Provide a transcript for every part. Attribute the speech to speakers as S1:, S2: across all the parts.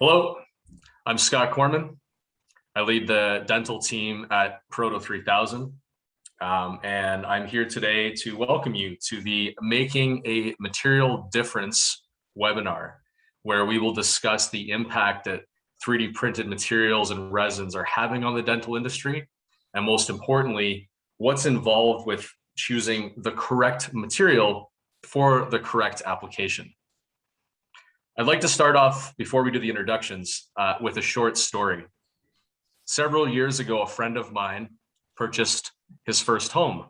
S1: Hello, I'm Scott Corman. I lead the dental team at Proto3000. And I'm here today to welcome you to the Making a Material Difference webinar, where we will discuss the impact that 3D printed materials and resins are having on the dental industry. And most importantly, what's involved with choosing the correct material for the correct application. I'd like to start off, before we do the introductions, with a short story. Several years ago, a friend of mine purchased his first home.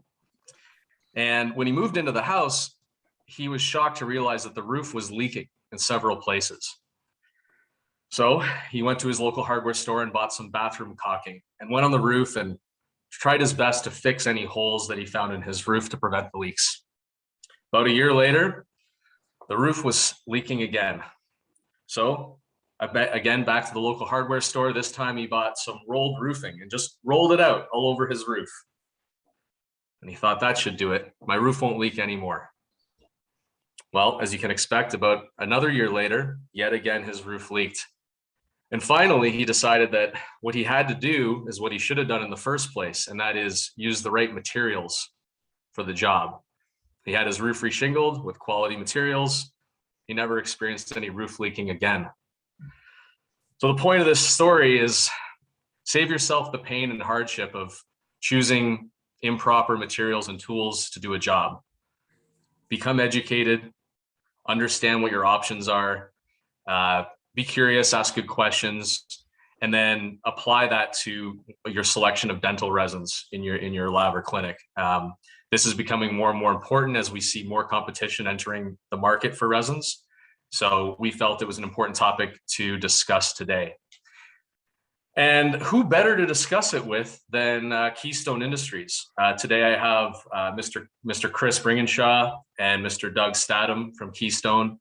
S1: And when he moved into the house, he was shocked to realize that the roof was leaking in several places. So he went to his local hardware store and bought some bathroom caulking and went on the roof and tried his best to fix any holes that he found in his roof to prevent the leaks. About a year later, the roof was leaking again. So again, back to the local hardware store. This time he bought some rolled roofing and just rolled it out all over his roof. And he thought that should do it. My roof won't leak anymore. Well, as you can expect, about another year later, yet again, his roof leaked. And finally, he decided that what he had to do is what he should have done in the first place, and that is use the right materials for the job. He had his roof reshingled with quality materials. He never experienced any roof leaking again. So the point of this story is save yourself the pain and hardship of choosing improper materials and tools to do a job. Become educated, understand what your options are, be curious, ask good questions, and then apply that to your selection of dental resins in your lab or clinic. This is becoming more and more important as we see more competition entering the market for resins. So we felt it was an important topic to discuss today. And who better to discuss it with than Keystone Industries? Today I have Mr. Chris Bringenshaw and Mr. Doug Statham from Keystone,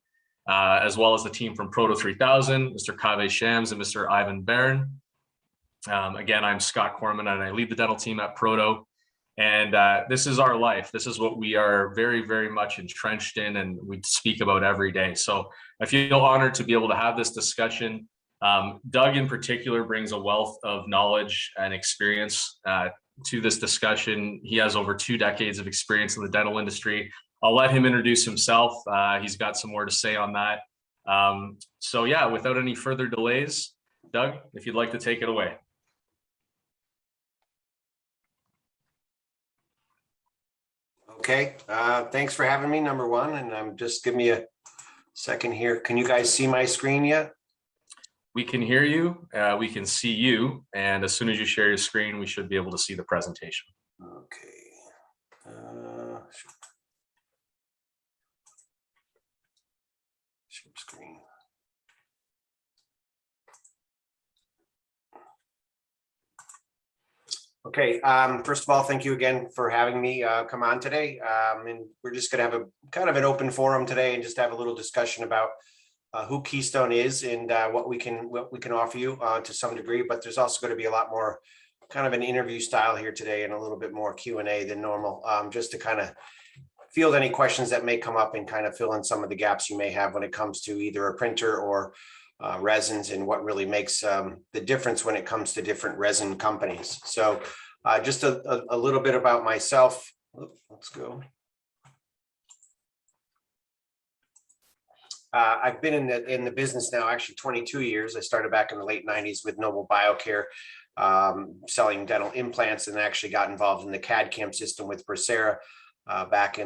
S1: as well as the team from Proto3000, Mr. Kaveh Shams and Mr. Ivan Barron. Again, I'm Scott Corman and I lead the dental team at Proto. And this is our life. This is what we are very, very much entrenched in and we speak about every day. So I feel honored to be able to have this discussion. Doug in particular brings a wealth of knowledge and experience to this discussion. He has over 2 decades of experience in the dental industry. I'll let him introduce himself. He's got some more to say on that. So yeah, without any further delays, Doug, if you'd like to take it away.
S2: Okay, thanks for having me, number one, and just give me a second here. Can you guys see my screen yet?
S1: We can hear you, we can see you, and as soon as you share your screen, we should be able to see the presentation.
S2: Okay. Share screen. Okay, first of all, thank you again for having me come on today. And we're just going to have a kind of an open forum today and just have a little discussion about who Keystone is and what we can offer you to some degree. But there's also going to be a lot more kind of an interview style here today and a little bit more Q&A than normal, just to kind of field any questions that may come up and kind of fill in some of the gaps you may have when it comes to either a printer or resins and what really makes the difference when it comes to different resin companies. So just a little bit about myself. Let's go. I've been in the business now actually 22 years. I started back in the late 90s with Noble BioCare, selling dental implants, and actually got involved in the CAD/CAM system with Bracera back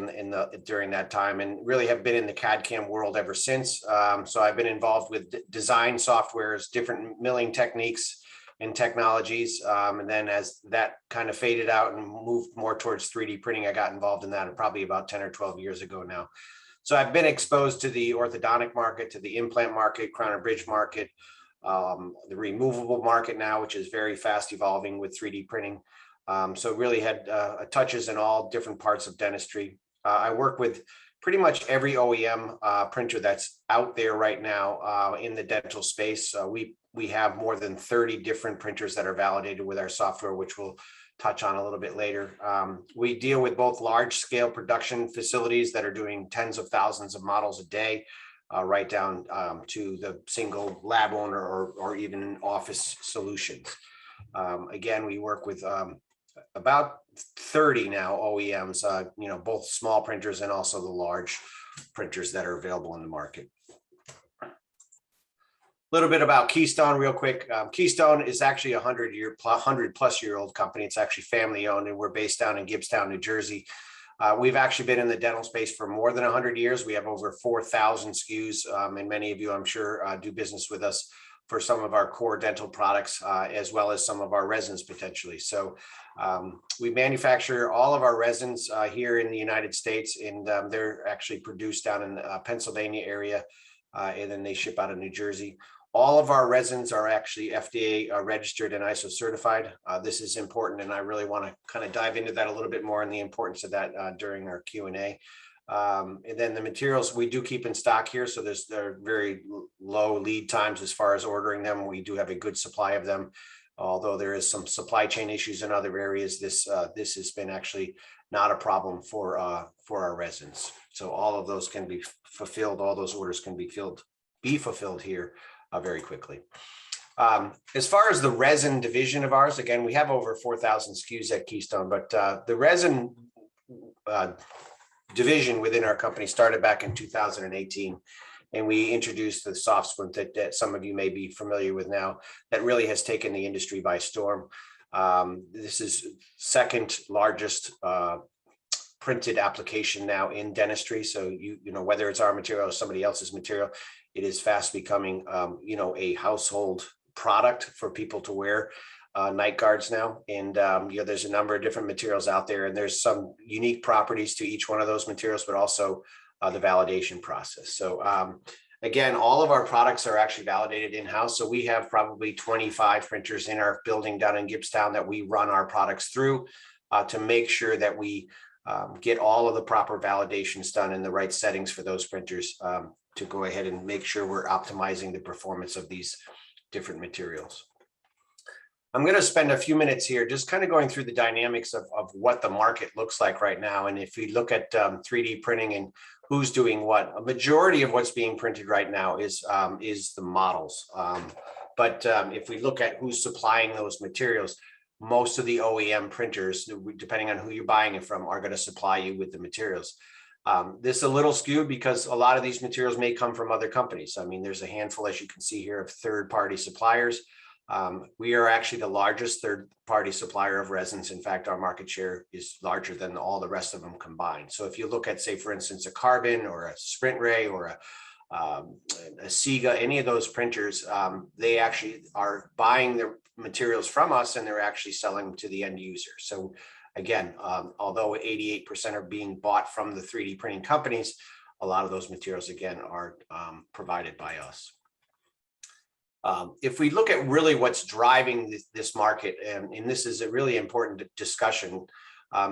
S2: during that time, and really have been in the CAD/CAM world ever since. So I've been involved with design softwares, different milling techniques and technologies. And then as that kind of faded out and moved more towards 3D printing, I got involved in that probably about 10 or 12 years ago now. So I've been exposed to the orthodontic market, to the implant market, crown and bridge market, the removable market now, which is very fast evolving with 3D printing. So really had touches in all different parts of dentistry. I work with pretty much every OEM printer that's out there right now in the dental space. We have more than 30 different printers that are validated with our software, which we'll touch on a little bit later. We deal with both large scale production facilities that are doing tens of thousands of models a day, right down to the single lab owner or even office solutions. Again, we work with about 30 now OEMs, both small printers and also the large printers that are available in the market. A little bit about Keystone real quick. Keystone is actually a 100-plus-year-old company. It's actually family owned, and we're based down in Gibbstown, New Jersey. We've actually been in the dental space for more than 100 years. We have over 4,000 SKUs, and many of you, I'm sure, do business with us for some of our core dental products, as well as some of our resins potentially. So we manufacture all of our resins here in the United States, and they're actually produced down in the Pennsylvania area, and then they ship out of New Jersey. All of our resins are actually FDA registered and ISO certified. This is important, and I really want to kind of dive into that a little bit more and the importance of that during our Q&A. And then the materials we do keep in stock here, so there are very low lead times as far as ordering them. We do have a good supply of them, although there is some supply chain issues in other areas. This has been actually not a problem for our resins. So all of those can be fulfilled. All those orders can be fulfilled here very quickly. As far as the resin division of ours, again, we have over 4,000 SKUs at Keystone, but the resin division within our company started back in 2018, and we introduced the soft splint that some of you may be familiar with now, that really has taken the industry by storm. This is second largest printed application now in dentistry. So you know whether it's our material or somebody else's material, it is fast becoming a household product for people to wear night guards now. And there's a number of different materials out there, and there's some unique properties to each one of those materials, but also the validation process. So again, all of our products are actually validated in-house. So we have probably 25 printers in our building down in Gibbstown that we run our products through to make sure that we get all of the proper validations done in the right settings for those printers to go ahead and make sure we're optimizing the performance of these different materials. I'm going to spend a few minutes here just kind of going through the dynamics of what the market looks like right now. And if we look at 3D printing and who's doing what, a majority of what's being printed right now is the models. But if we look at who's supplying those materials, most of the OEM printers, depending on who you're buying it from, are going to supply you with the materials. This is a little skewed because a lot of these materials may come from other companies. I mean, there's a handful, as you can see here, of third-party suppliers. We are actually the largest third-party supplier of resins. In fact, our market share is larger than all the rest of them combined. So if you look at, say, for instance, a Carbon or a Sprint Ray or a Sega, any of those printers, they actually are buying their materials from us, and they're actually selling them to the end user. So again, although 88% are being bought from the 3D printing companies, a lot of those materials, again, are provided by us. If we look at really what's driving this market, and this is a really important discussion,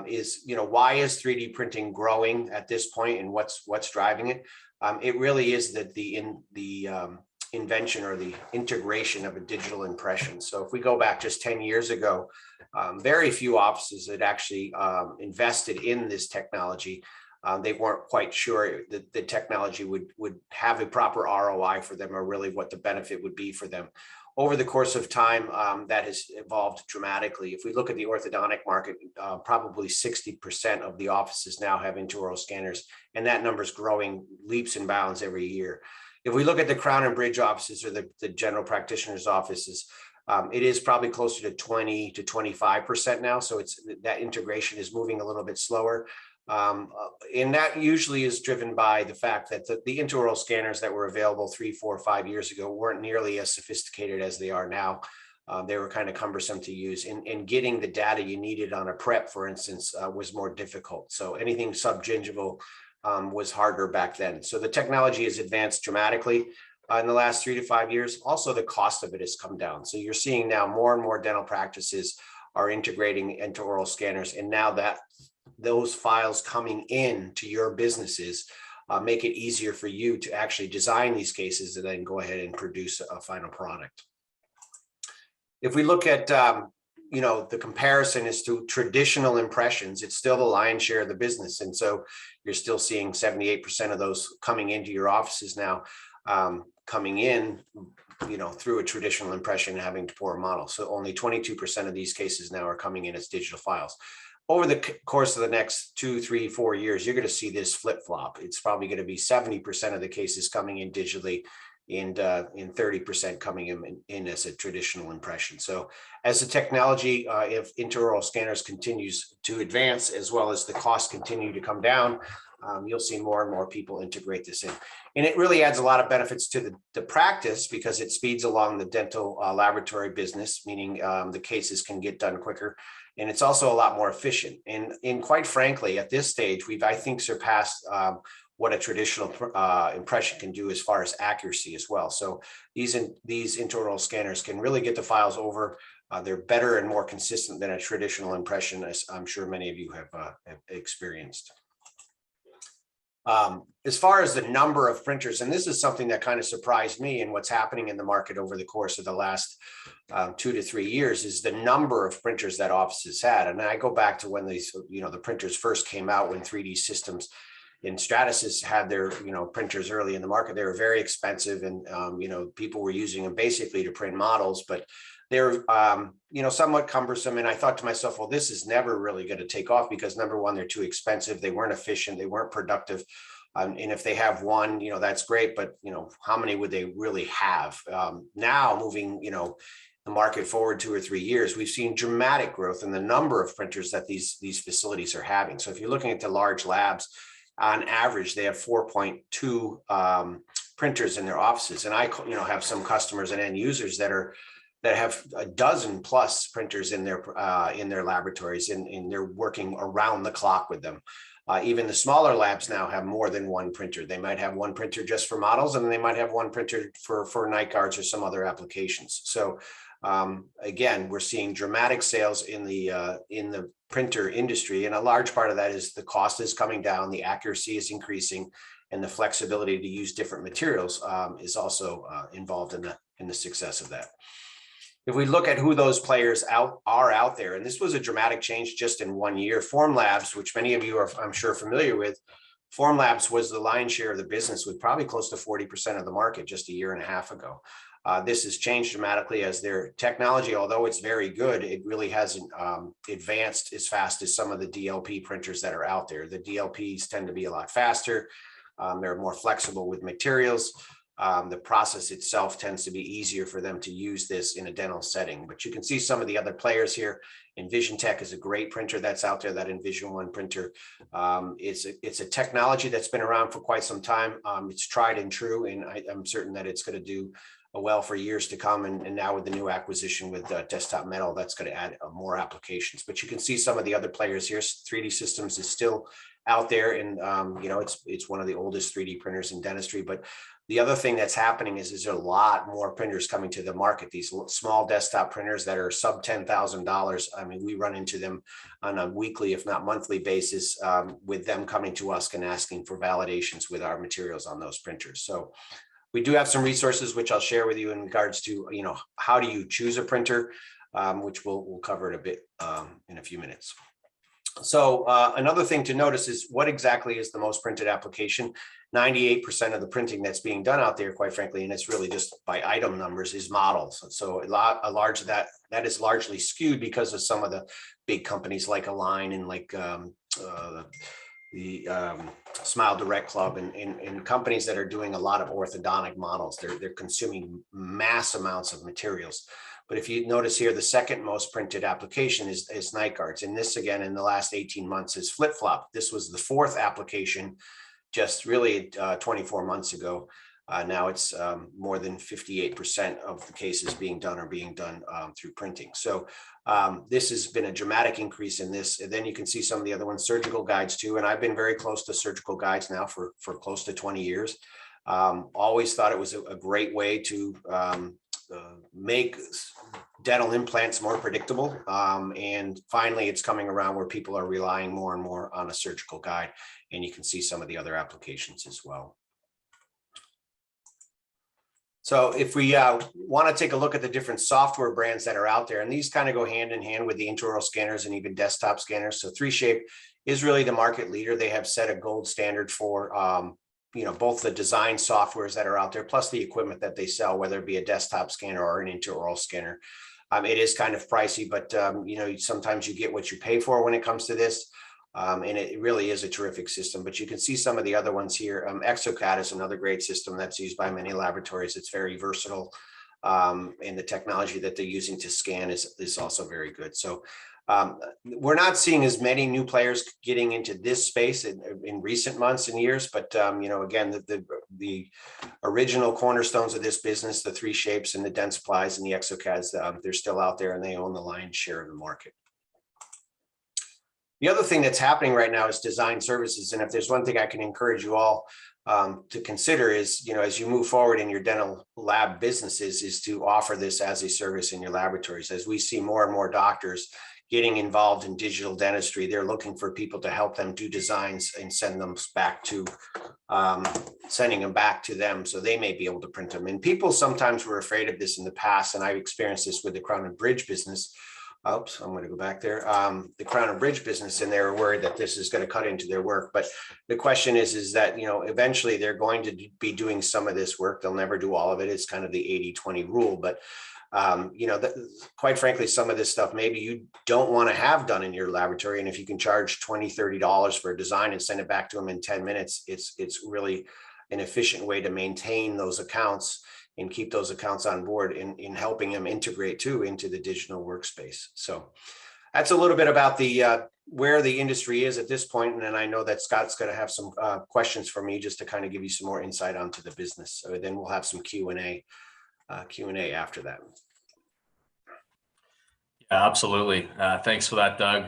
S2: is why is 3D printing growing at this point, and what's driving it? It really is that the invention or the integration of a digital impression. So if we go back just 10 years ago, very few offices had actually invested in this technology. They weren't quite sure that the technology would have a proper ROI for them, or really what the benefit would be for them. Over the course of time, that has evolved dramatically. If we look at the orthodontic market, probably 60% of the offices now have intraoral scanners, and that number is growing leaps and bounds every year. If we look at the Crown and Bridge offices or the general practitioner's offices, it is probably closer to 20 to 25% now. So that integration is moving a little bit slower. And that usually is driven by the fact that the intraoral scanners that were available 3, 4, 5 years ago weren't nearly as sophisticated as they are now. They were kind of cumbersome to use, and getting the data you needed on a prep, for instance, was more difficult. So anything subgingival was harder back then. So the technology has advanced dramatically in the last 3 to 5 years. Also, the cost of it has come down. So you're seeing now more and more dental practices are integrating intraoral scanners, and now that those files coming in to your businesses make it easier for you to actually design these cases and then go ahead and produce a final product. If we look at the comparison is to traditional impressions, it's still the lion's share of the business. And so you're still seeing 78% of those coming into your offices now, coming in, through a traditional impression and having to pour a model. So only 22% of these cases now are coming in as digital files. Over the course of the next 2, 3, 4 years, you're going to see this flip flop. It's probably going to be 70% of the cases coming in digitally, and 30% coming in as a traditional impression. So as the technology if intraoral scanners continues to advance, as well as the costs continue to come down, you'll see more and more people integrate this in. And it really adds a lot of benefits to the practice, because it speeds along the dental laboratory business, meaning the cases can get done quicker. And it's also a lot more efficient. And quite frankly, at this stage, we've, I think, surpassed what a traditional impression can do as far as accuracy as well. So these intraoral scanners can really get the files over. They're better and more consistent than a traditional impression, as I'm sure many of you have experienced. As far as the number of printers, and this is something that kind of surprised me in what's happening in the market over the course of the last 2 to 3 years, is the number of printers that offices had. And I go back to when these, the printers first came out, when 3D Systems and Stratasys had their, printers early in the market. They were very expensive, and, people were using them basically to print models, but they're, somewhat cumbersome. And I thought to myself, well, this is never really going to take off, because number one, they're too expensive. They weren't efficient. They weren't productive. And if they have one, that's great, but, how many would they really have? Now moving, the market forward 2 or 3 years, we've seen dramatic growth in the number of printers that these facilities are having. So if you're looking at the large labs, on average, they have 4.2 printers in their offices. And I, have some customers and end users that have a dozen plus printers in their laboratories, and they're working around the clock with them. Even the smaller labs now have more than one printer. They might have one printer just for models, and they might have one printer for night guards or some other applications. So again, we're seeing dramatic sales in the printer industry, and a large part of that is the cost is coming down, the accuracy is increasing, and the flexibility to use different materials is also involved in the success of that. If we look at who those players are out there, and this was a dramatic change just in 1 year, Formlabs, which many of you are, I'm sure, familiar with, Formlabs was the lion's share of the business, with probably close to 40% of the market just a year and a half ago. This has changed dramatically as their technology, although it's very good, it really hasn't advanced as fast as some of the DLP printers that are out there. The DLPs tend to be a lot faster. They're more flexible with materials. The process itself tends to be easier for them to use this in a dental setting. But you can see some of the other players here. EnvisionTech is a great printer that's out there, that Envision One printer. It's a technology that's been around for quite some time. It's tried and true, and I'm certain that it's going to do well for years to come. And now with the new acquisition with Desktop Metal, that's going to add more applications. But you can see some of the other players here. 3D Systems is still out there, and it's one of the oldest 3D printers in dentistry. But the other thing that's happening is there's a lot more printers coming to the market. These small desktop printers that are sub $10,000. I mean, we run into them on a weekly, if not monthly basis, with them coming to us and asking for validations with our materials on those printers. So we do have some resources, which I'll share with you in regards to, how do you choose a printer, which we'll cover it a bit in a few minutes. So another thing to notice is what exactly is the most printed application. 98% of the printing that's being done out there, quite frankly, and it's really just by item numbers, is models. So a large that is largely skewed because of some of the big companies like Align and like the Smile Direct Club and companies that are doing a lot of orthodontic models. They're consuming mass amounts of materials. But if you notice here, the second most printed application is night guards. And this, again, in the last 18 months is flip-flop. This was the fourth application just really 24 months ago. Now it's more than 58% of the cases being done are being done through printing. So this has been a dramatic increase in this. And then you can see some of the other ones, surgical guides too. And I've been very close to surgical guides now for close to 20 years. Always thought it was a great way to make dental implants more predictable. And finally, it's coming around where people are relying more and more on a surgical guide. And you can see some of the other applications as well. So if we want to take a look at the different software brands that are out there, and these kind of go hand in hand with the intraoral scanners and even desktop scanners. So 3Shape is really the market leader. They have set a gold standard for both the design softwares that are out there, plus the equipment that they sell, whether it be a desktop scanner or an intraoral scanner. It is kind of pricey, but sometimes you get what you pay for when it comes to this. And it really is a terrific system, but you can see some of the other ones here. exocad is another great system that's used by many laboratories. It's very versatile, and the technology that they're using to scan is also very good. So we're not seeing as many new players getting into this space in recent months and years, but again, the original cornerstones of this business, the 3Shapes and the Dentsply's and the exocads, they're still out there and they own the lion's share of the market. The other thing that's happening right now is design services. And if there's one thing I can encourage you all to consider is, as you move forward in your dental lab businesses, is to offer this as a service in your laboratories. As we see more and more doctors getting involved in digital dentistry, they're looking for people to help them do designs and sending them back to them so they may be able to print them. And people sometimes were afraid of this in the past, and I've experienced this with the Crown and Bridge business. Oops, I'm going to go back there. The Crown and Bridge business, and they're worried that this is going to cut into their work. But the question is that, eventually they're going to be doing some of this work. They'll never do all of it. It's kind of the 80-20 rule. But, quite frankly, some of this stuff maybe you don't want to have done in your laboratory. And if you can charge $20, $30 for a design and send it back to them in 10 minutes, it's really an efficient way to maintain those accounts and keep those accounts on board in helping them integrate too into the digital workspace. So that's a little bit about the where the industry is at this point. And then I know that Scott's going to have some questions for me just to kind of give you some more insight onto the business. So then we'll have some Q&A after that.
S1: Yeah, absolutely. Thanks for that, Doug.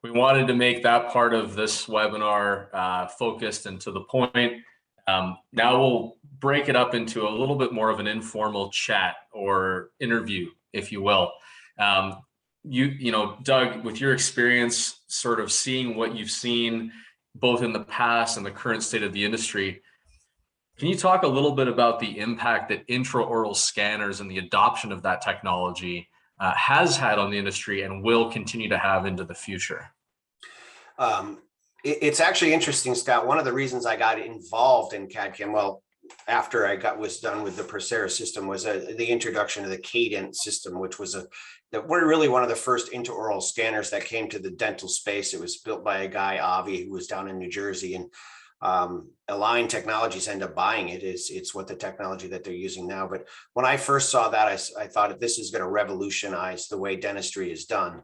S1: We wanted to make that part of this webinar focused and to the point. Now we'll break it up into a little bit more of an informal chat or interview, if you will. Doug, with your experience, sort of seeing what you've seen both in the past and the current state of the industry, can you talk a little bit about the impact that intraoral scanners and the adoption of that technology has had on the industry and will continue to have into the future?
S2: It's actually interesting, Scott. One of the reasons I got involved in CAD/CAM, well, after I was done with the Procera system, was the introduction of the Cadent system, which was really one of the first intraoral scanners that came to the dental space. It was built by a guy, Avi, who was down in New Jersey, and Align Technologies ended up buying it. It's what the technology that they're using now. But when I first saw that, I thought that this is going to revolutionize the way dentistry is done.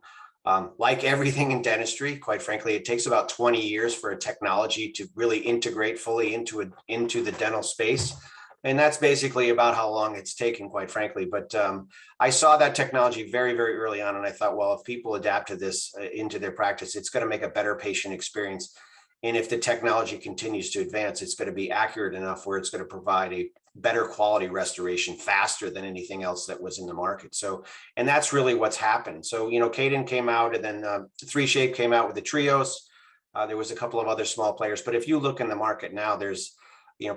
S2: Like everything in dentistry, quite frankly, it takes about 20 years for a technology to really integrate fully into the dental space. And that's basically about how long it's taken, quite frankly. But I saw that technology very, very early on. And I thought, well, if people adapt to this into their practice, it's going to make a better patient experience. And if the technology continues to advance, it's going to be accurate enough where it's going to provide a better quality restoration faster than anything else that was in the market. So, and that's really what's happened. So, Cadent came out, and then 3Shape came out with the Trios. There was a couple of other small players, but if you look in the market now, there's,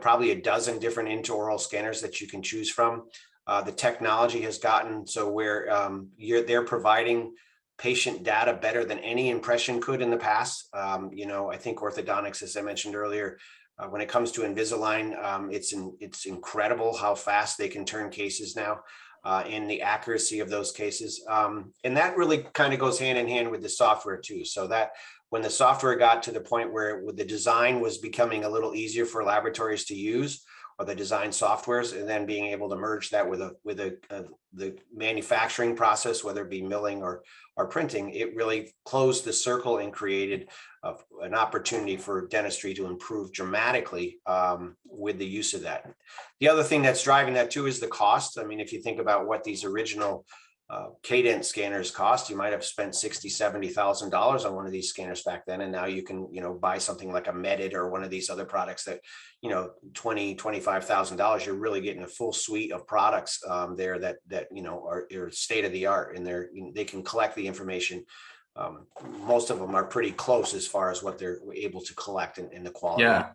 S2: probably a dozen different intraoral scanners that you can choose from. The technology has gotten so where they're providing patient data better than any impression could in the past. I think orthodontics, as I mentioned earlier, when it comes to Invisalign, it's incredible how fast they can turn cases now, and the accuracy of those cases. And that really kind of goes hand in hand with the software too. So that when the software got to the point where the design was becoming a little easier for laboratories to use, or the design softwares, and then being able to merge that with the manufacturing process, whether it be milling or printing, it really closed the circle and created an opportunity for dentistry to improve dramatically with the use of that. The other thing that's driving that too is the cost. I mean, if you think about what these original Cadent scanners cost, you might have spent $60,000, $70,000 on one of these scanners back then, and now you can buy something like a Medit or one of these other products that $20,000, $25,000. You're really getting a full suite of products there that are state of the art, and they can collect the information. Most of them are pretty close as far as what they're able to collect in the quality.
S1: Yeah.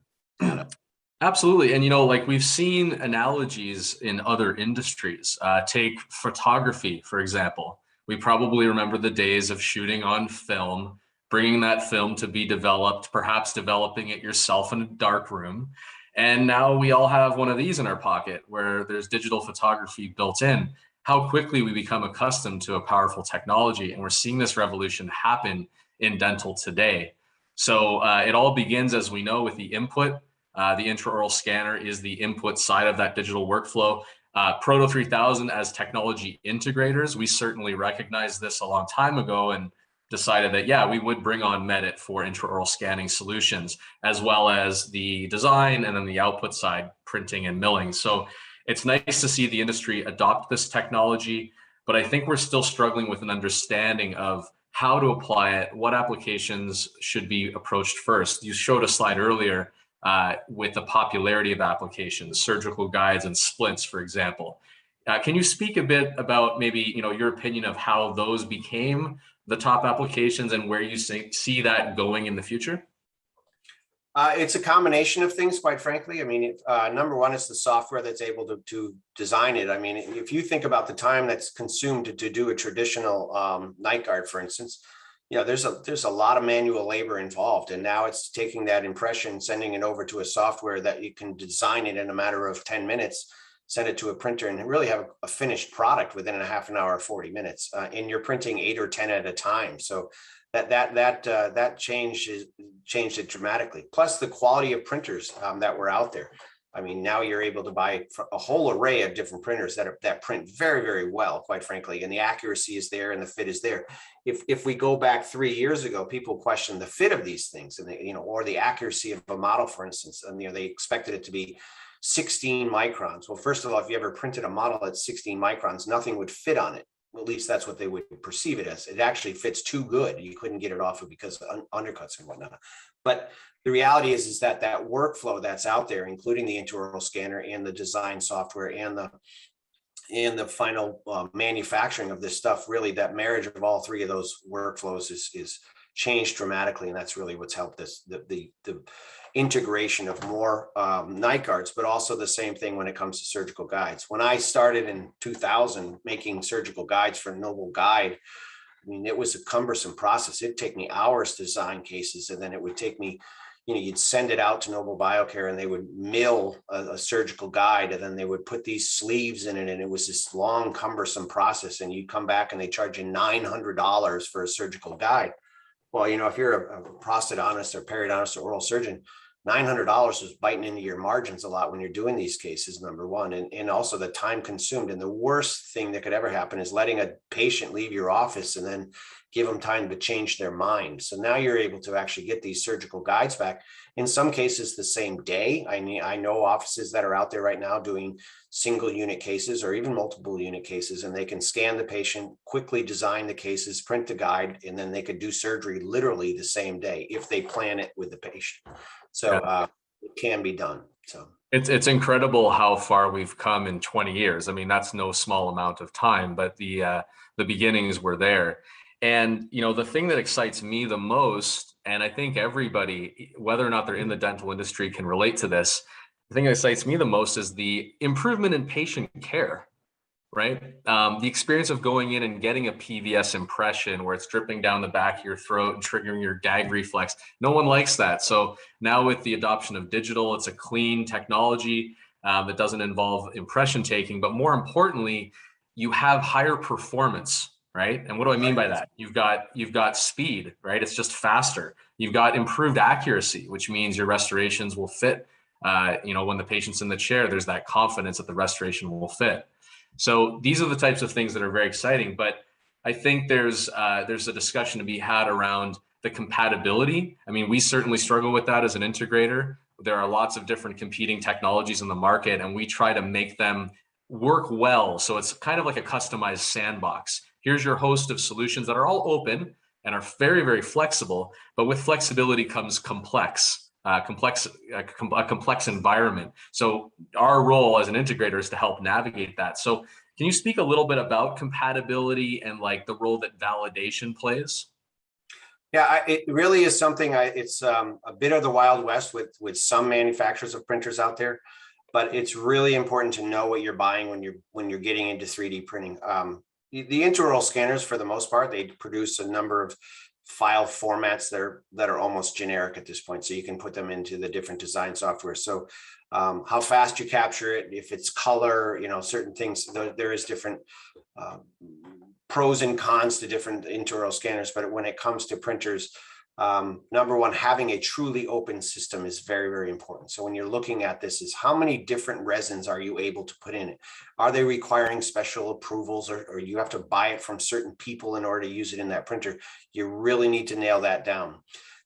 S1: Absolutely. And, like we've seen analogies in other industries. Take photography, for example. We probably remember the days of shooting on film, bringing that film to be developed, perhaps developing it yourself in a dark room. And now we all have one of these in our pocket where there's digital photography built in. How quickly we become accustomed to a powerful technology. And we're seeing this revolution happen in dental today. So it all begins, as we know, with the input. The intraoral scanner is the input side of that digital workflow. Proto3000 as technology integrators, we certainly recognized this a long time ago and decided that, yeah, we would bring on Medit for intraoral scanning solutions, as well as the design and then the output side, printing and milling. So it's nice to see the industry adopt this technology, but I think we're still struggling with an understanding of how to apply it, what applications should be approached first. You showed a slide earlier with the popularity of applications, surgical guides and splints, for example. Can you speak a bit about maybe your opinion of how those became the top applications and where you see that going in the future?
S2: It's a combination of things, quite frankly. I mean, number one is the software that's able to design it. I mean, if you think about the time that's consumed to do a traditional night guard, for instance, there's a lot of manual labor involved, and now it's taking that impression, sending it over to a software that you can design it in a matter of 10 minutes, send it to a printer, and really have a finished product within a half an hour or 40 minutes. And you're printing 8 or 10 at a time, so that changed it dramatically. Plus the quality of printers that were out there. I mean, now you're able to buy a whole array of different printers that print very, very well, quite frankly, and the accuracy is there and the fit is there. If we go back 3 years ago, people questioned the fit of these things, and or the accuracy of a model, for instance, and they expected it to be 16 microns. Well, first of all, if you ever printed a model at 16 microns, nothing would fit on it. At least that's what they would perceive it as. It actually fits too good. You couldn't get it off of because of undercuts and whatnot. But the reality is that workflow that's out there, including the intraoral scanner and the design software and the final manufacturing of this stuff, really that marriage of all three of those workflows is changed dramatically, and that's really what's helped this the integration of more night guards, but also the same thing when it comes to surgical guides. When I started in 2000 making surgical guides for Noble Guide, I mean, it was a cumbersome process. It'd take me hours to design cases, and then it would take me, you'd send it out to Noble Biocare and they would mill a surgical guide, and then they would put these sleeves in it. And it was this long, cumbersome process. And you'd come back and they charge you $900 for a surgical guide. Well, if you're a prosthodontist or periodontist or oral surgeon, $900 is biting into your margins a lot when you're doing these cases, number one, and also the time consumed. And the worst thing that could ever happen is letting a patient leave your office and then give them time to change their mind. So now you're able to actually get these surgical guides back, in some cases the same day. I know offices that are out there right now doing single unit cases or even multiple unit cases, and they can scan the patient, quickly design the cases, print the guide, and then they could do surgery literally the same day if they plan it with the patient. So it can be done. So
S1: it's incredible how far we've come in 20 years. I mean, that's no small amount of time, but the beginnings were there. And the thing that excites me the most, and I think everybody, whether or not they're in the dental industry, can relate to this. The thing that excites me the most is the improvement in patient care. Right? The experience of going in and getting a PVS impression where it's dripping down the back of your throat and triggering your gag reflex. No one likes that. So now with the adoption of digital, it's a clean technology that doesn't involve impression taking, but more importantly, you have higher performance, right? And what do I mean by that? You've got speed, right? It's just faster. You've got improved accuracy, which means your restorations will fit. When the patient's in the chair, there's that confidence that the restoration will fit. So these are the types of things that are very exciting, but I think there's a discussion to be had around the compatibility. I mean, we certainly struggle with that as an integrator. There are lots of different competing technologies in the market, and we try to make them work well. So it's kind of like a customized sandbox. Here's your host of solutions that are all open and are very, very flexible, but with flexibility comes a complex environment. So our role as an integrator is to help navigate that. So can you speak a little bit about compatibility and like the role that validation plays?
S2: Yeah, it really is something. It's a bit of the Wild West with some manufacturers of printers out there, but it's really important to know what you're buying when you're getting into 3D printing. The intraoral scanners, for the most part, they produce a number of file formats that are almost generic at this point, so you can put them into the different design software. So how fast you capture it, if it's color, certain things, there is different uh, pros and cons to different intraoral scanners. But when it comes to printers, number one, having a truly open system is very, very important. So when you're looking at this, is how many different resins are you able to put in it? Are they requiring special approvals, or you have to buy it from certain people in order to use it in that printer? You really need to nail that down.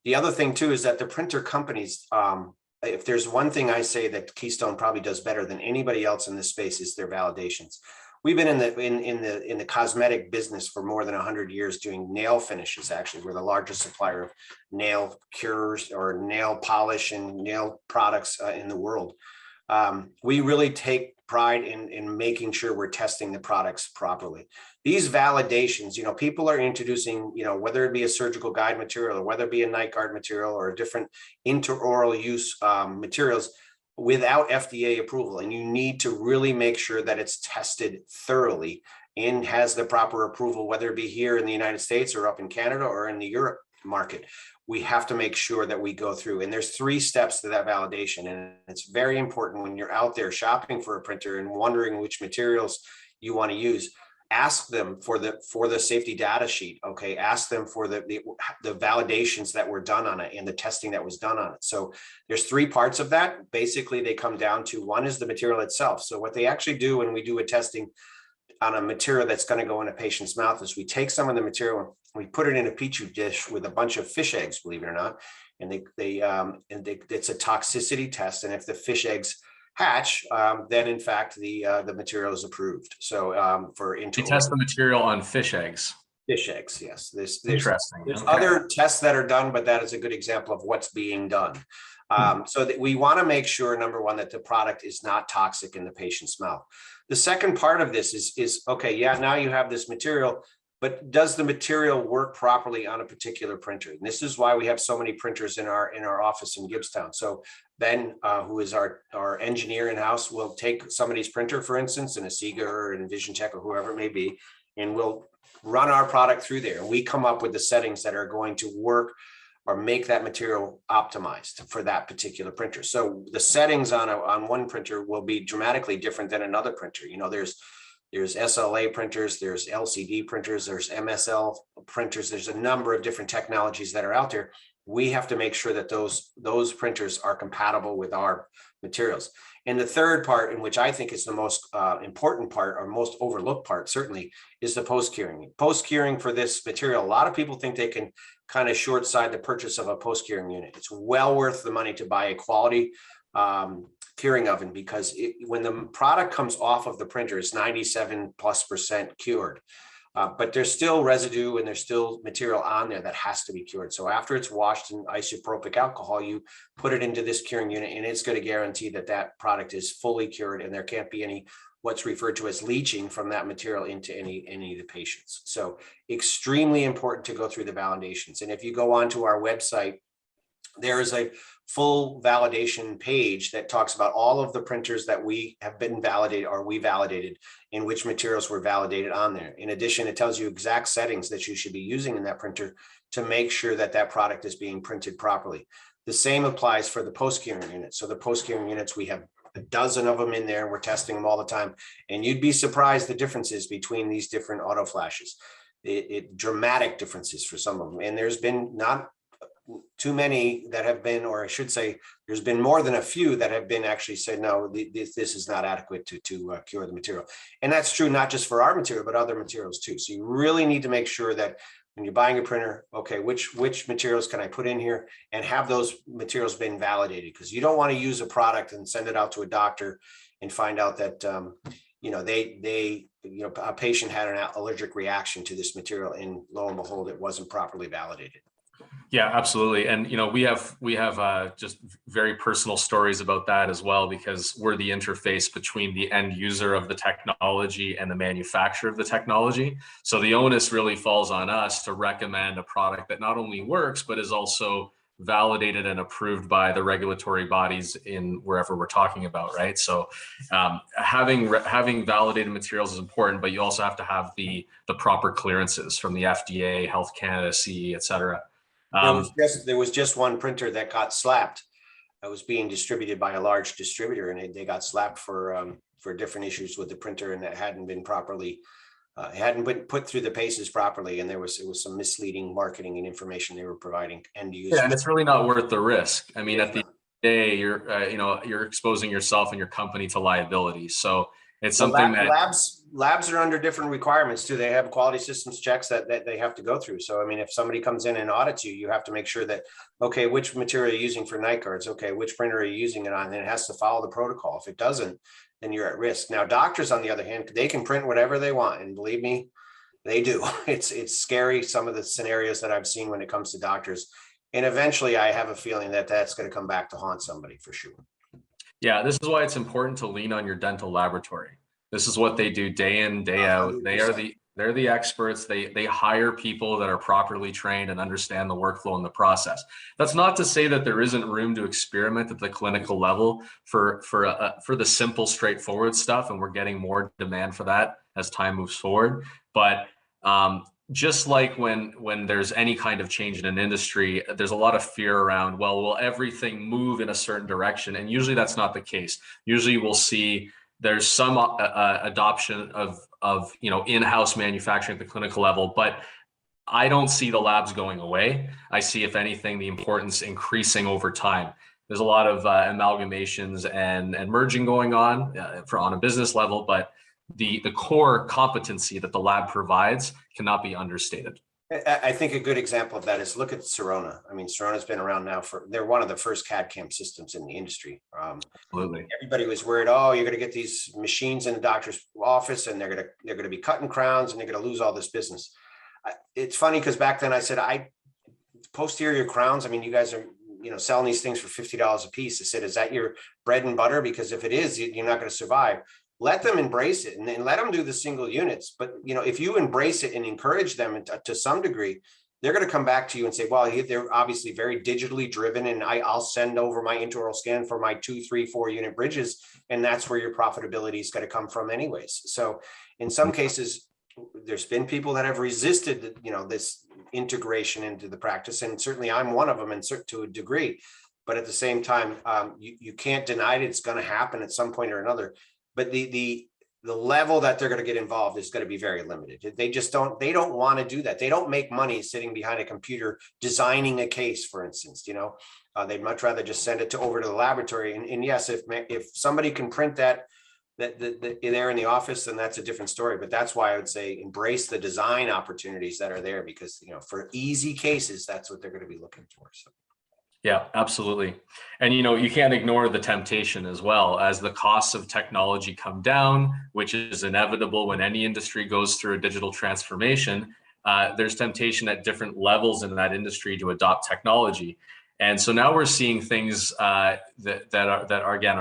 S2: The other thing too is that the printer companies, if there's one thing I say that Keystone probably does better than anybody else in this space, is their validations. We've been in the cosmetic business for more than 100 years, doing nail finishes. Actually, we're the largest supplier of nail cures or nail polish and nail products in the world. We really take pride in making sure we're testing the products properly. These validations, people are introducing, whether it be a surgical guide material or whether it be a night guard material or a different intraoral use materials, without FDA approval. And you need to really make sure that it's tested thoroughly and has the proper approval, whether it be here in the United States or up in Canada or in the Europe market. We have to make sure that we go through. And there's 3 steps to that validation. And it's very important when you're out there shopping for a printer and wondering which materials you want to use. Ask them for the safety data sheet. Okay, ask them for the validations that were done on it and the testing that was done on it. So there's 3 parts of that. Basically, they come down to, one is the material itself. So what they actually do when we do a testing on a material that's going to go in a patient's mouth is we take some of the material, we put it in a petri dish with a bunch of fish eggs, believe it or not, and it's a toxicity test. And if the fish eggs hatch, then in fact the material is approved. So
S1: You test the material on fish eggs.
S2: Fish eggs, yes. There's
S1: Interesting.
S2: There's
S1: Okay.
S2: other tests that are done, but that is a good example of what's being done. So that we want to make sure, number one, that the product is not toxic in the patient's mouth. The second part of this is okay, yeah, now you have this material, but does the material work properly on a particular printer? And this is why we have so many printers in our office in Gibbstown. So Ben, who is our engineer in-house, will take somebody's printer, for instance, in a Sega or an EnvisionTech or whoever it may be, and we'll run our product through there. We come up with the settings that are going to work or make that material optimized for that particular printer. So the settings on one printer will be dramatically different than another printer. There's SLA printers, there's LCD printers, there's MSL printers. There's a number of different technologies that are out there. We have to make sure that those printers are compatible with our materials. And the third part, in which I think is the most important part or most overlooked part, certainly, is the post-curing. Post-curing for this material, a lot of people think they can kind of short side the purchase of a post-curing unit. It's well worth the money to buy a quality curing oven, because when the product comes off of the printer, it's 97+% cured. But there's still residue and there's still material on there that has to be cured. So after it's washed in isopropyl alcohol, you put it into this curing unit, and it's going to guarantee that that product is fully cured and there can't be any what's referred to as leaching from that material into any of the patients. So extremely important to go through the validations. And if you go onto our website, there is a full validation page that talks about all of the printers that we have been validated or we validated, in which materials were validated on there. In addition, it tells you exact settings that you should be using in that printer to make sure that that product is being printed properly. The same applies for the post-curing units. So the post-curing units, we have a dozen of them in there. We're testing them all the time. And you'd be surprised the differences between these different auto flashes. Dramatic differences for some of them. And there's been not too many that have been, or I should say, there's been more than a few that have been actually said, no, this is not adequate to cure the material. And that's true not just for our material, but other materials too. So you really need to make sure that when you're buying a printer, okay, which materials can I put in here, and have those materials been validated? Because you don't want to use a product and send it out to a doctor and find out that a patient had an allergic reaction to this material, and lo and behold, it wasn't properly validated.
S1: Yeah, absolutely. And we have just very personal stories about that as well, because we're the interface between the end user of the technology and the manufacturer of the technology. So the onus really falls on us to recommend a product that not only works, but is also validated and approved by the regulatory bodies in wherever we're talking about, right? So having validated materials is important, but you also have to have the proper clearances from the FDA, Health Canada, CE, et cetera. Um,
S2: There was just one printer that got slapped. That was being distributed by a large distributor, and they got slapped for different issues with the printer, and that hadn't been properly it hadn't been put through the paces properly, and it was some misleading marketing and information they were providing end
S1: Yeah, and
S2: users.
S1: it's really not worth the risk. I mean,
S2: It is
S1: at the
S2: not.
S1: day, you're exposing yourself and your company to liability. So it's
S2: Well,
S1: something that,
S2: labs are under different requirements too. They have quality systems checks that they have to go through. So I mean, if somebody comes in and audits you, you have to make sure that, okay, which material are you using for night guards? Okay, which printer are you using it on? And it has to follow the protocol. If it doesn't, then you're at risk. Now, doctors, on the other hand, they can print whatever they want, and believe me, they do. It's scary, some of the scenarios that I've seen when it comes to doctors. And eventually, I have a feeling that that's going to come back to haunt somebody for sure.
S1: yeah, this is why it's important to lean on your dental laboratory. This is what they do day in, day out.
S2: 100%.
S1: They're the experts. They hire people that are properly trained and understand the workflow and the process. That's not to say that there isn't room to experiment at the clinical level for the simple, straightforward stuff, and we're getting more demand for that as time moves forward. But just like when there's any kind of change in an industry, there's a lot of fear around, well, will everything move in a certain direction? And usually that's not the case. Usually we'll see there's some adoption of in-house manufacturing at the clinical level, but I don't see the labs going away. I see, if anything, the importance increasing over time. There's a lot of amalgamations and merging going on on a business level, but the core competency that the lab provides cannot be understated.
S2: I think a good example of that is look at Sirona. I mean, Sirona's been around now they're one of the first CAD/CAM systems in the industry.
S1: Absolutely.
S2: Everybody was worried, oh, you're going to get these machines in the doctor's office and they're going to be cutting crowns and they're going to lose all this business. It's funny because back then I said, posterior crowns, I mean, you guys are, selling these things for $50 a piece. I said, is that your bread and butter? Because if it is, you're not going to survive. Let them embrace it and let them do the single units. But, if you embrace it and encourage them to some degree, they're going to come back to you and say, well, they're obviously very digitally driven, and I'll send over my intraoral scan for my 2, 3, 4 unit bridges. And that's where your profitability is going to come from anyways. So in some cases, there's been people that have resisted, this integration into the practice. And certainly I'm one of them, and to a degree. But at the same time, you can't deny it. It's going to happen at some point or another. But the level that they're going to get involved is going to be very limited. They don't want to do that. They don't make money sitting behind a computer designing a case, for instance. They'd much rather just send it over to the laboratory. And yes, if somebody can print that there in the office, then that's a different story. But that's why I would say embrace the design opportunities that are there, because for easy cases, that's what they're going to be looking for. So.
S1: Yeah, absolutely. And you can't ignore the temptation as well, as the costs of technology come down, which is inevitable when any industry goes through a digital transformation. There's temptation at different levels in that industry to adopt technology. And so now we're seeing things that are again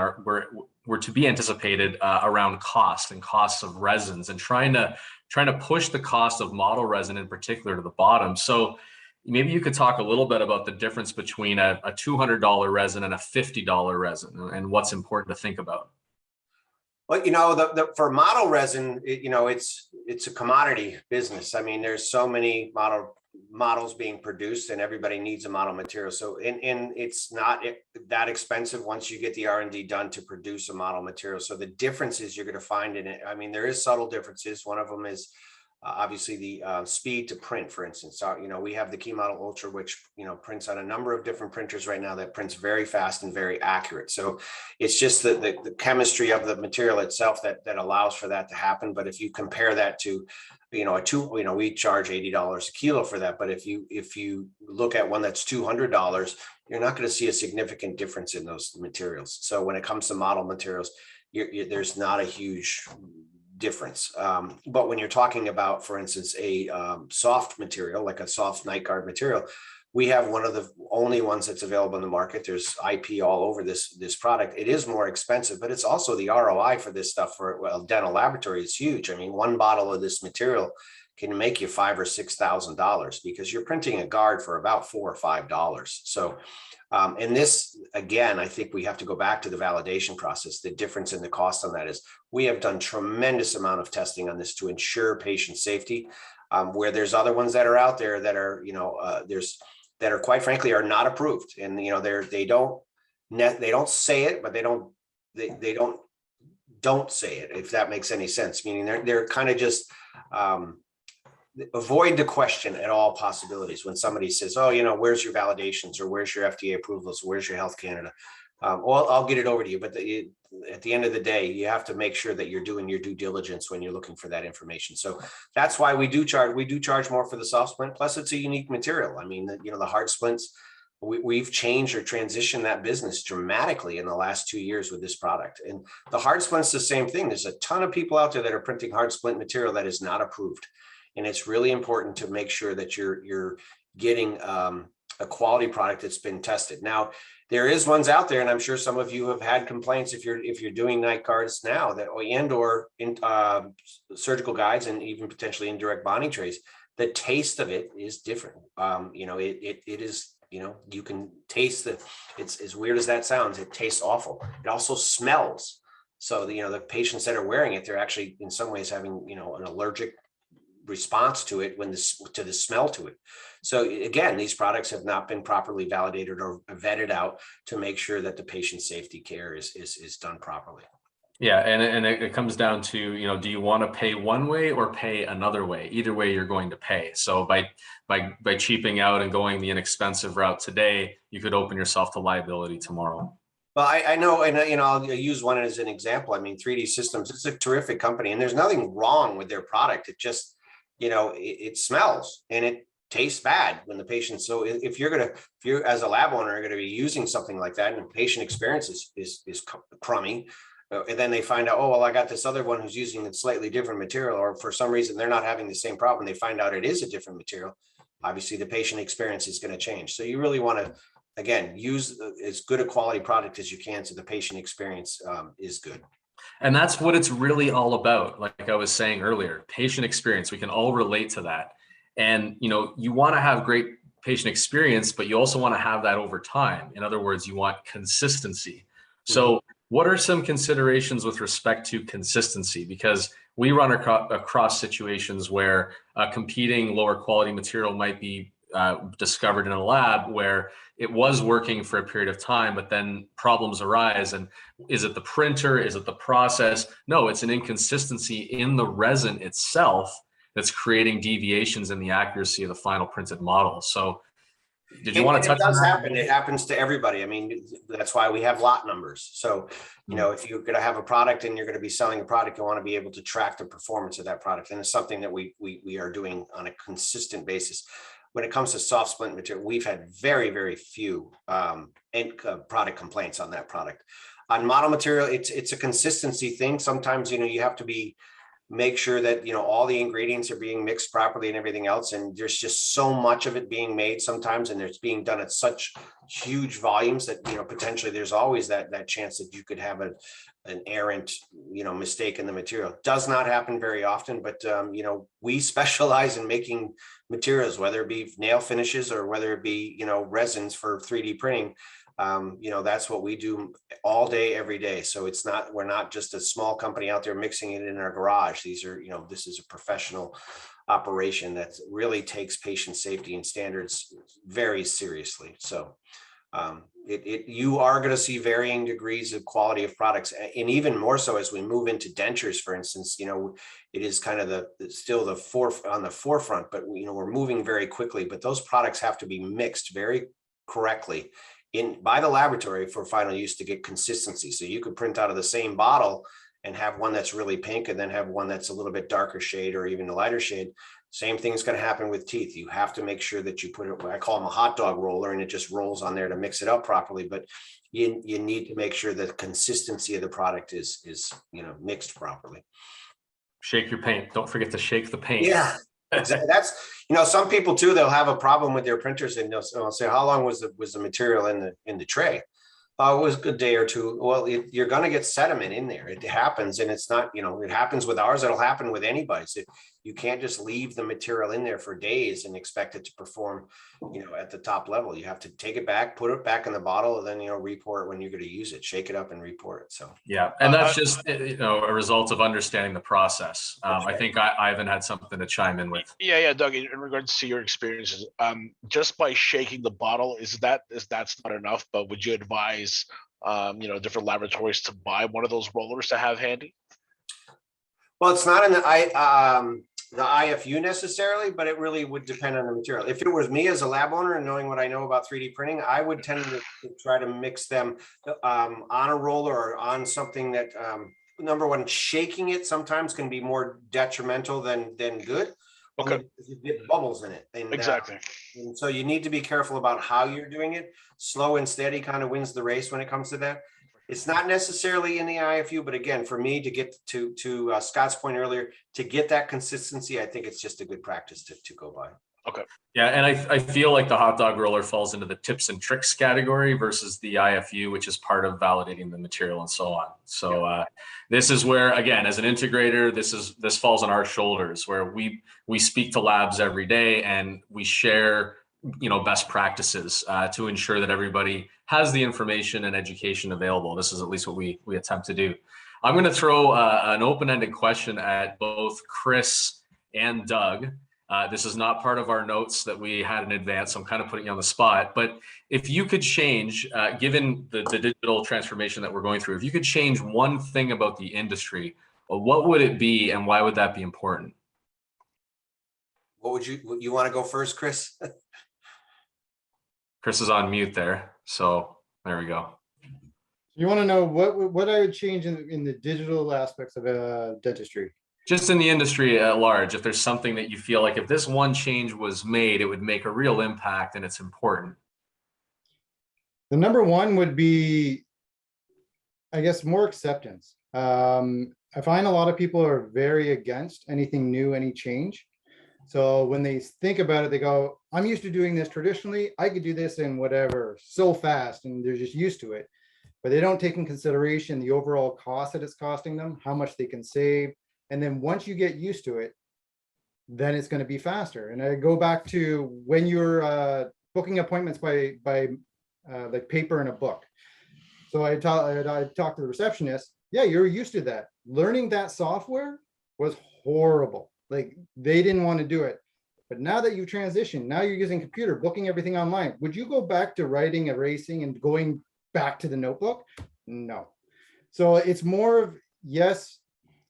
S1: were to be anticipated around cost and costs of resins, and trying to push the cost of model resin in particular to the bottom. So maybe you could talk a little bit about the difference between a $200 resin and a $50 resin, and what's important to think about.
S2: Well, for model resin, it's a commodity business. I mean, there's so many models being produced, and everybody needs a model material. So, and it's not that expensive once you get the R&D done to produce a model material. So the differences you're going to find in it, I mean, there is subtle differences. One of them is obviously the speed to print, for instance. We have the Key Model Ultra, which prints on a number of different printers right now, that prints very fast and very accurate. So it's just the chemistry of the material itself that allows for that to happen. But if you compare that to we charge $80 a kilo for that. But if you look at one that's $200, you're not going to see a significant difference in those materials. So when it comes to model materials, there's not a huge difference. But when you're talking about, for instance, a soft material, like a soft night guard material, We have one of the only ones that's available in the market. There's IP all over this product. It is more expensive, but it's also the ROI for this stuff for a dental laboratory is huge. I mean, one bottle of this material can make you $5,000 or $6,000 because you're printing a guard for about $4 or $5. So, and this, again, I think we have to go back to the validation process. The difference in the cost on that is we have done tremendous amount of testing on this to ensure patient safety, where there's other ones that are out there that are, that are quite frankly are not approved. And, they don't say it, but they don't say it, if that makes any sense. Meaning they're kind of just, avoid the question at all possibilities when somebody says, oh, where's your validations, or where's your FDA approvals, where's your Health Canada? Well, I'll get it over to you, but at the end of the day, you have to make sure that you're doing your due diligence when you're looking for that information. So that's why we do charge more for the soft splint. Plus, it's a unique material. I mean, the hard splints, we've changed or transitioned that business dramatically in the last 2 years with this product. And the hard splint's the same thing. There's a ton of people out there that are printing hard splint material that is not approved. And it's really important to make sure that you're getting a quality product that's been tested. Now, there is ones out there, and I'm sure some of you have had complaints if you're doing night guards now that or surgical guides and even potentially indirect bonding trays. The taste of it is different. It is. You can taste it's as weird as that sounds. It tastes awful. It also smells. So the patients that are wearing it, they're actually in some ways having an allergic response to it to the smell to it. So again, these products have not been properly validated or vetted out to make sure that the patient safety care is done properly.
S1: Yeah, and it comes down to, do you want to pay one way or pay another way? Either way, you're going to pay. So by cheaping out and going the inexpensive route today, you could open yourself to liability tomorrow.
S2: Well, I know, and I'll use one as an example. I mean, 3D Systems, it's a terrific company, and there's nothing wrong with their product. It just it smells and it tastes bad when the patient. So if you're as a lab owner are going to be using something like that, and the patient experience is crummy, and then they find out, oh, well, I got this other one who's using a slightly different material, or for some reason they're not having the same problem. They find out it is a different material. Obviously, the patient experience is going to change. So you really want to, again, use as good a quality product as you can so the patient experience is good.
S1: And that's what it's really all about. Like I was saying earlier, patient experience, we can all relate to that. And, you want to have great patient experience, but you also want to have that over time. In other words, you want consistency. So what are some considerations with respect to consistency? Because we run across situations where a competing lower quality material might be discovered in a lab where it was working for a period of time, but then problems arise. And is it the printer? Is it the process? No, it's an inconsistency in the resin itself that's creating deviations in the accuracy of the final printed model. So did you want to touch on that?
S2: It does happen. It happens to everybody. I mean, that's why we have lot numbers. So, if you're going to have a product and you're going to be selling a product, you want to be able to track the performance of that product. And it's something that we are doing on a consistent basis. When it comes to soft splint material, we've had very, very few product complaints on that product. On model material, it's a consistency thing. Sometimes, you have to make sure that, all the ingredients are being mixed properly and everything else. And there's just so much of it being made sometimes, and it's being done at such huge volumes that, potentially there's always that chance that you could have an errant, mistake in the material. Does not happen very often, but, we specialize in making materials, whether it be nail finishes or whether it be, resins for 3D printing. That's what we do all day, every day. So we're not just a small company out there mixing it in our garage. This is a professional operation that really takes patient safety and standards very seriously. So you are going to see varying degrees of quality of products, and even more so as we move into dentures, for instance. It is kind of still on the forefront, but we're moving very quickly. But those products have to be mixed very correctly by the laboratory for final use to get consistency. So you could print out of the same bottle and have one that's really pink and then have one that's a little bit darker shade or even a lighter shade. Same thing is going to happen with teeth. You have to make sure that you put it, I call them a hot dog roller, and it just rolls on there to mix it up properly. But you need to make sure that the consistency of the product is mixed properly.
S1: Shake your paint. Don't forget to shake the paint.
S2: Yeah. Exactly. That's, some people too, they'll have a problem with their printers and they'll say, how long was the material in the tray? It was a day or two. Well, you're going to get sediment in there. It happens, and it's not, it happens with ours. It'll happen with anybody. So you can't just leave the material in there for days and expect it to perform, at the top level. You have to take it back, put it back in the bottle, and then, report it when you're going to use it. Shake it up and report it. So
S1: yeah, and that's just a result of understanding the process.
S2: Right.
S1: I think Ivan had something to chime in with.
S3: Yeah, Doug. In regards to your experiences, just by shaking the bottle, that's not enough? But would you advise, different laboratories to buy one of those rollers to have handy?
S2: Well, it's not in the IFU necessarily, but it really would depend on the material. If it was me as a lab owner and knowing what I know about 3D printing, I would tend to try to mix them on a roller or on something that, number one, shaking it sometimes can be more detrimental than good.
S3: Okay.
S2: You get bubbles in it. And,
S3: exactly.
S2: And so you need to be careful about how you're doing it. Slow and steady kind of wins the race when it comes to that. It's not necessarily in the IFU, but again, for me to get to Scott's point earlier, to get that consistency, I think it's just a good practice to go by.
S3: Okay.
S1: Yeah, and I feel like the hot dog roller falls into the tips and tricks category versus the IFU, which is part of validating the material and so on. So this is where, again, as an integrator, this falls on our shoulders, where we speak to labs every day and we share best practices to ensure that everybody has the information and education available. This is at least what we attempt to do. I'm going to throw an open-ended question at both Chris and Doug. This is not part of our notes that we had in advance, so I'm kind of putting you on the spot. But if you could change, given the digital transformation that we're going through, if you could change one thing about the industry, what would it be and why would that be important?
S2: What would you want to go first, Chris?
S1: Chris is on mute there, so there we go.
S4: You want to know what I would change in the digital aspects of dentistry?
S1: Just in the industry at large, if there's something that you feel like if this one change was made, it would make a real impact and it's important.
S4: The number one would be, I guess, more acceptance. I find a lot of people are very against anything new, any change. So when they think about it, they go, I'm used to doing this traditionally. I could do this in whatever, so fast, and they're just used to it. But they don't take in consideration the overall cost that it's costing them, how much they can save. And then once you get used to it, then it's going to be faster. And I go back to when you're booking appointments by like paper and a book. So I talked to the receptionist. Yeah, you're used to that. Learning that software was horrible. Like they didn't want to do it. But now that you've transitioned, now you're using computer, booking everything online. Would you go back to writing, erasing, and going back to the notebook? No. So it's more of, yes,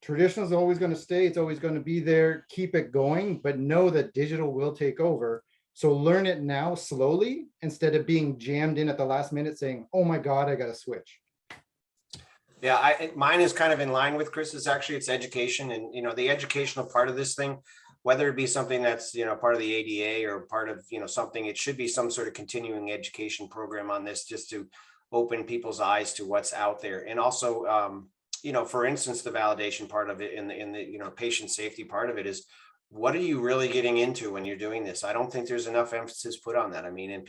S4: traditional is always going to stay. It's always going to be there. Keep it going, but know that digital will take over. So learn it now slowly instead of being jammed in at the last minute saying, oh my God, I got to switch.
S2: Yeah, mine is kind of in line with Chris's. Actually, it's education, and the educational part of this thing, whether it be something that's part of the ADA or part of something, it should be some sort of continuing education program on this, just to open people's eyes to what's out there. And also, for instance, the validation part of it in the patient safety part of it is, what are you really getting into when you're doing this? I don't think there's enough emphasis put on that. I mean, and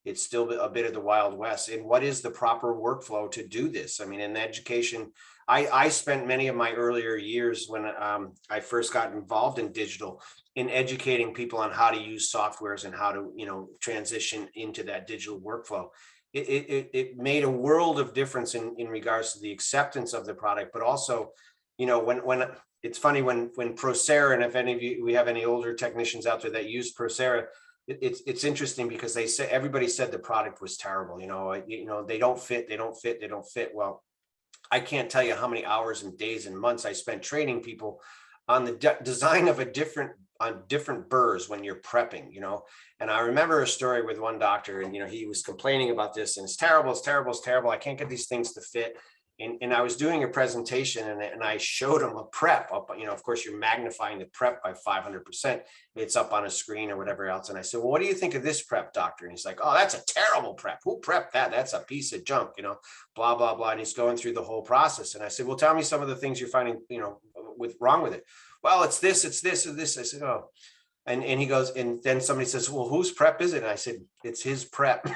S2: it's still a bit of the Wild West. And what is the proper workflow to do this? I mean, in education, I spent many of my earlier years when I first got involved in digital in educating people on how to use softwares and how to, transition into that digital workflow. It made a world of difference in regards to the acceptance of the product, but also, when it's funny when Procera, and if any of you, we have any older technicians out there that use Procera, it's interesting because everybody said the product was terrible. They don't fit. Well, I can't tell you how many hours and days and months I spent training people on the design of different burrs when you're prepping, and I remember a story with one doctor, and he was complaining about this, and it's terrible. I can't get these things to fit. And I was doing a presentation, and I showed him a prep up, of course you're magnifying the prep by 500%. It's up on a screen or whatever else. And I said, well, what do you think of this prep, doctor? And he's like, oh, that's a terrible prep. Who prepped that? That's a piece of junk, blah, blah, blah. And he's going through the whole process. And I said, well, tell me some of the things you're finding, wrong with it? Well, it's this, and this. I said, oh. And he goes, and then somebody says, well, whose prep is it? And I said, it's his prep.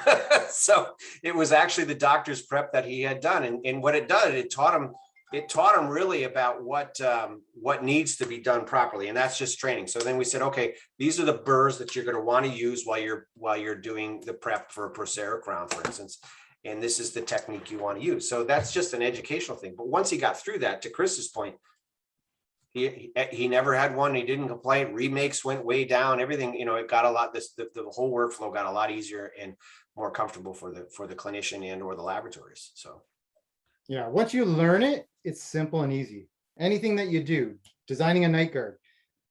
S2: So it was actually the doctor's prep that he had done. And what it did, it taught him really about what needs to be done properly. And that's just training. So then we said, okay, these are the burrs that you're going to want to use while you're doing the prep for a Procera crown, for instance. And this is the technique you want to use. So that's just an educational thing. But once he got through that, to Chris's point, he never had one. He didn't complain. Remakes went way down. Everything, it got a lot. The whole workflow got a lot easier and more comfortable for the clinician and or the laboratories. So,
S4: yeah, once you learn it, it's simple and easy. Anything that you do, designing a night guard,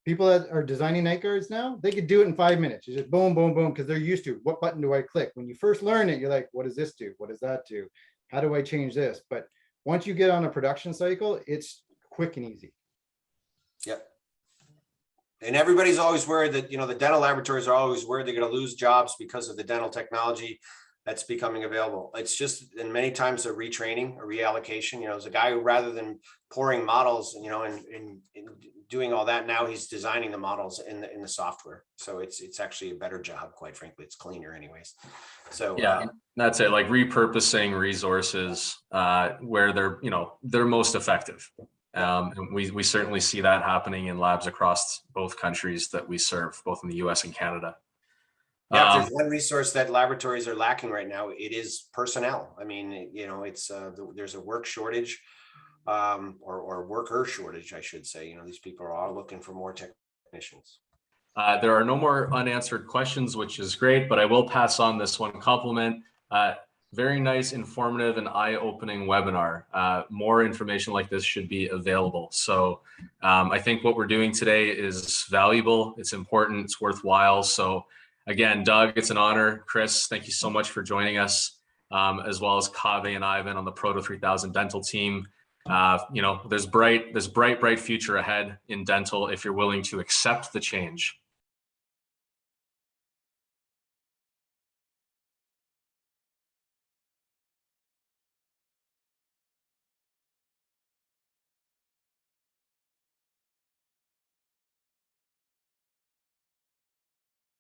S4: people that are designing night guards now, they could do it in 5 minutes. You just boom, boom, boom, because they're used to what button do I click. When you first learn it, you're like, what does this do? What does that do? How do I change this? But once you get on a production cycle, it's quick and easy.
S2: Yep. And everybody's always worried that, the dental laboratories are always worried they're going to lose jobs because of the dental technology that's becoming available. It's just, and many times a retraining, a reallocation. There's a guy who, rather than pouring models, and doing all that, now he's designing the models in the software. So it's actually a better job, quite frankly. It's cleaner anyways. So
S1: yeah, that's it. Like repurposing resources where they're most effective. And we certainly see that happening in labs across both countries that we serve, both in the US and Canada.
S2: Yeah, if there's one resource that laboratories are lacking right now, it is personnel. I mean, it's there's a work shortage, or worker shortage, I should say. These people are all looking for more technicians.
S1: There are no more unanswered questions, which is great, but I will pass on this one compliment. Very nice, informative, and eye-opening webinar. More information like this should be available. So I think what we're doing today is valuable. It's important. It's worthwhile. So again, Doug, it's an honor. Chris, thank you so much for joining us, as well as Kaveh and Ivan on the Proto3000 Dental team. There's bright future ahead in dental if you're willing to accept the change.